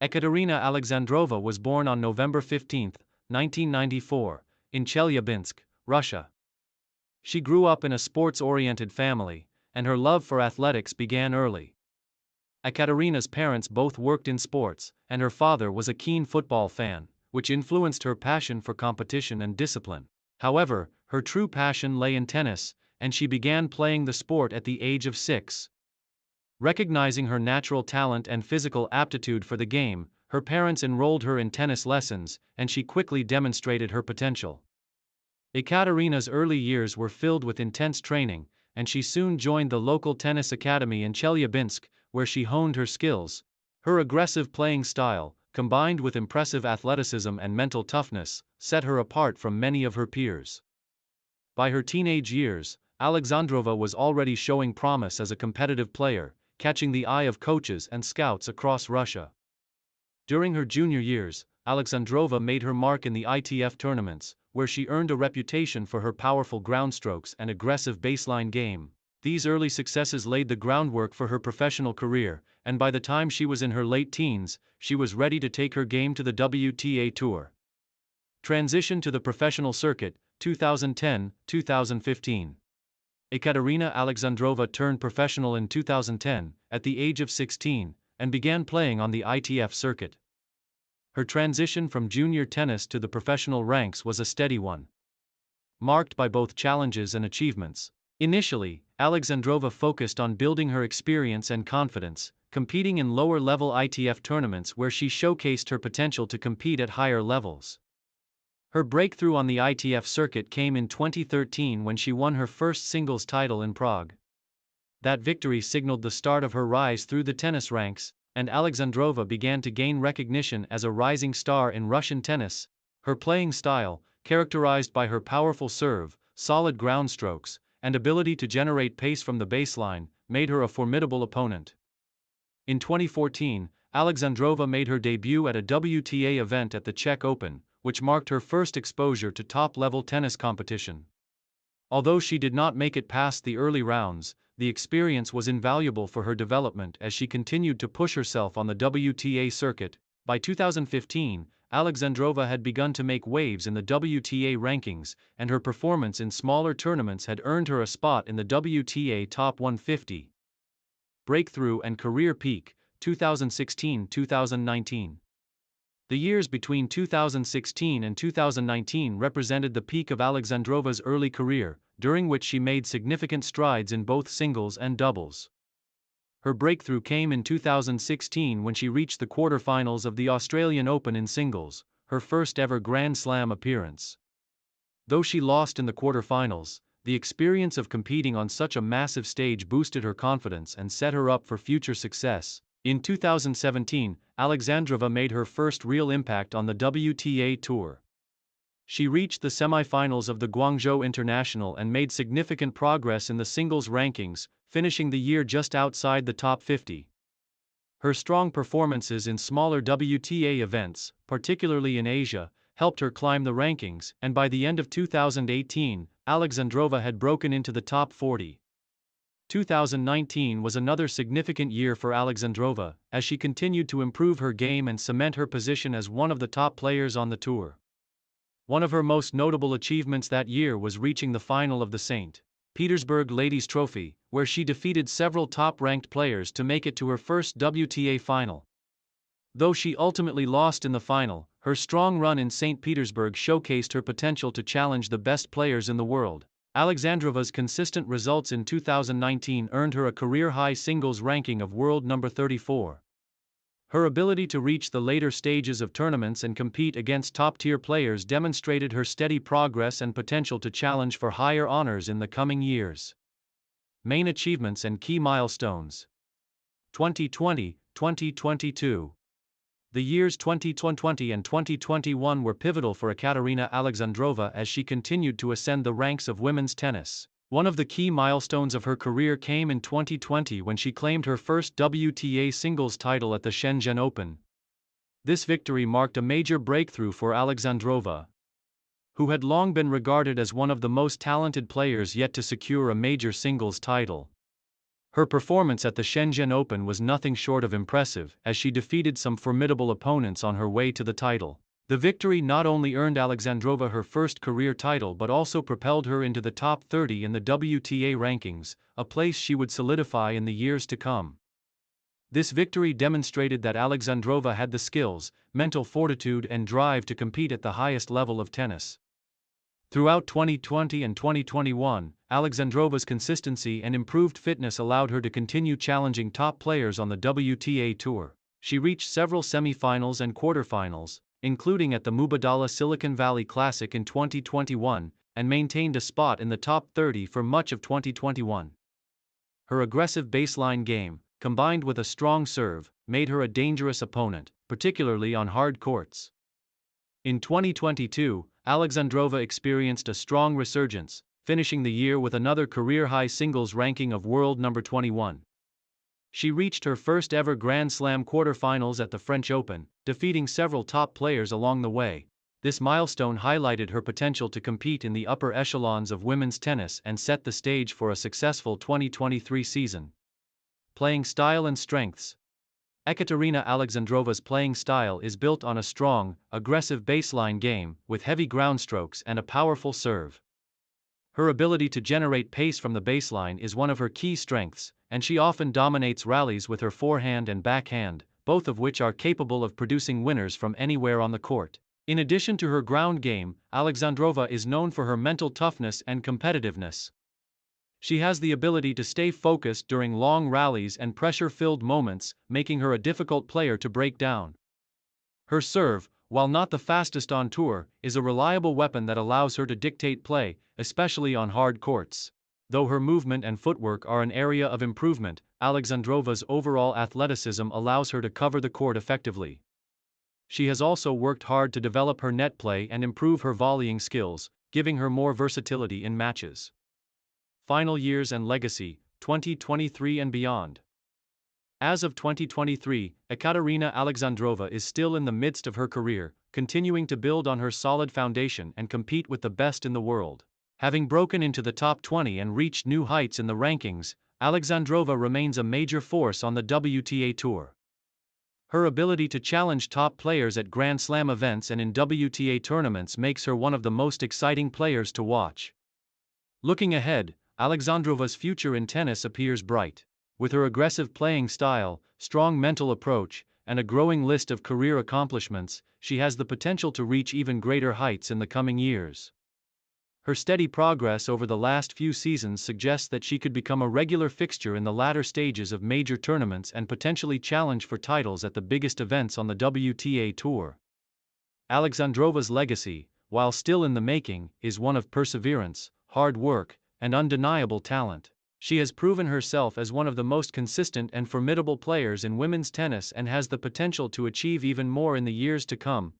Ekaterina Alexandrova was born on November 15, 1994, in Chelyabinsk, Russia. She grew up in a sports-oriented family, and her love for athletics began early. Ekaterina's parents both worked in sports, and her father was a keen football fan, which influenced her passion for competition and discipline. However, her true passion lay in tennis, and she began playing the sport at the age of 6. Recognizing her natural talent and physical aptitude for the game, her parents enrolled her in tennis lessons, and she quickly demonstrated her potential. Ekaterina's early years were filled with intense training, and she soon joined the local tennis academy in Chelyabinsk, where she honed her skills. Her aggressive playing style, combined with impressive athleticism and mental toughness, set her apart from many of her peers. By her teenage years, Alexandrova was already showing promise as a competitive player, catching the eye of coaches and scouts across Russia. During her junior years, Alexandrova made her mark in the ITF tournaments, where she earned a reputation for her powerful ground strokes and aggressive baseline game. These early successes laid the groundwork for her professional career, and by the time she was in her late teens, she was ready to take her game to the WTA Tour. Transition to the professional circuit, 2010-2015. Ekaterina Alexandrova turned professional in 2010, at the age of 16, and began playing on the ITF circuit. Her transition from junior tennis to the professional ranks was a steady one, marked by both challenges and achievements. Initially, Alexandrova focused on building her experience and confidence, competing in lower-level ITF tournaments where she showcased her potential to compete at higher levels. Her breakthrough on the ITF circuit came in 2013 when she won her first singles title in Prague. That victory signaled the start of her rise through the tennis ranks, and Alexandrova began to gain recognition as a rising star in Russian tennis. Her playing style, characterized by her powerful serve, solid ground strokes, and ability to generate pace from the baseline, made her a formidable opponent. In 2014, Alexandrova made her debut at a WTA event at the Czech Open, which marked her first exposure to top-level tennis competition. Although she did not make it past the early rounds, the experience was invaluable for her development as she continued to push herself on the WTA circuit. By 2015, Alexandrova had begun to make waves in the WTA rankings, and her performance in smaller tournaments had earned her a spot in the WTA Top 150. Breakthrough and career peak, 2016-2019. The years between 2016 and 2019 represented the peak of Alexandrova's early career, during which she made significant strides in both singles and doubles. Her breakthrough came in 2016 when she reached the quarterfinals of the Australian Open in singles, her first ever Grand Slam appearance. Though she lost in the quarterfinals, the experience of competing on such a massive stage boosted her confidence and set her up for future success. In 2017, Alexandrova made her first real impact on the WTA Tour. She reached the semifinals of the Guangzhou International and made significant progress in the singles rankings, finishing the year just outside the top 50. Her strong performances in smaller WTA events, particularly in Asia, helped her climb the rankings, and by the end of 2018, Alexandrova had broken into the top 40. 2019 was another significant year for Alexandrova, as she continued to improve her game and cement her position as one of the top players on the tour. One of her most notable achievements that year was reaching the final of the St. Petersburg Ladies Trophy, where she defeated several top-ranked players to make it to her first WTA final. Though she ultimately lost in the final, her strong run in St. Petersburg showcased her potential to challenge the best players in the world. Alexandrova's consistent results in 2019 earned her a career-high singles ranking of world number 34. Her ability to reach the later stages of tournaments and compete against top-tier players demonstrated her steady progress and potential to challenge for higher honors in the coming years. Main achievements and key milestones. 2020-2022. The years 2020 and 2021 were pivotal for Ekaterina Alexandrova as she continued to ascend the ranks of women's tennis. One of the key milestones of her career came in 2020 when she claimed her first WTA singles title at the Shenzhen Open. This victory marked a major breakthrough for Alexandrova, who had long been regarded as one of the most talented players yet to secure a major singles title. Her performance at the Shenzhen Open was nothing short of impressive, as she defeated some formidable opponents on her way to the title. The victory not only earned Alexandrova her first career title but also propelled her into the top 30 in the WTA rankings, a place she would solidify in the years to come. This victory demonstrated that Alexandrova had the skills, mental fortitude and drive to compete at the highest level of tennis. Throughout 2020 and 2021, Alexandrova's consistency and improved fitness allowed her to continue challenging top players on the WTA Tour. She reached several semi-finals and quarterfinals, including at the Mubadala Silicon Valley Classic in 2021, and maintained a spot in the top 30 for much of 2021. Her aggressive baseline game, combined with a strong serve, made her a dangerous opponent, particularly on hard courts. In 2022, Alexandrova experienced a strong resurgence, finishing the year with another career-high singles ranking of world number 21. She reached her first-ever Grand Slam quarterfinals at the French Open, defeating several top players along the way. This milestone highlighted her potential to compete in the upper echelons of women's tennis and set the stage for a successful 2023 season. Playing style and strengths. Ekaterina Alexandrova's playing style is built on a strong, aggressive baseline game, with heavy ground strokes and a powerful serve. Her ability to generate pace from the baseline is one of her key strengths, and she often dominates rallies with her forehand and backhand, both of which are capable of producing winners from anywhere on the court. In addition to her ground game, Alexandrova is known for her mental toughness and competitiveness. She has the ability to stay focused during long rallies and pressure-filled moments, making her a difficult player to break down. Her serve, while not the fastest on tour, is a reliable weapon that allows her to dictate play, especially on hard courts. Though her movement and footwork are an area of improvement, Alexandrova's overall athleticism allows her to cover the court effectively. She has also worked hard to develop her net play and improve her volleying skills, giving her more versatility in matches. Final years and legacy, 2023 and beyond. As of 2023, Ekaterina Alexandrova is still in the midst of her career, continuing to build on her solid foundation and compete with the best in the world. Having broken into the top 20 and reached new heights in the rankings, Alexandrova remains a major force on the WTA Tour. Her ability to challenge top players at Grand Slam events and in WTA tournaments makes her one of the most exciting players to watch. Looking ahead, Alexandrova's future in tennis appears bright. With her aggressive playing style, strong mental approach, and a growing list of career accomplishments, she has the potential to reach even greater heights in the coming years. Her steady progress over the last few seasons suggests that she could become a regular fixture in the latter stages of major tournaments and potentially challenge for titles at the biggest events on the WTA Tour. Alexandrova's legacy, while still in the making, is one of perseverance, hard work, and undeniable talent. She has proven herself as one of the most consistent and formidable players in women's tennis and has the potential to achieve even more in the years to come,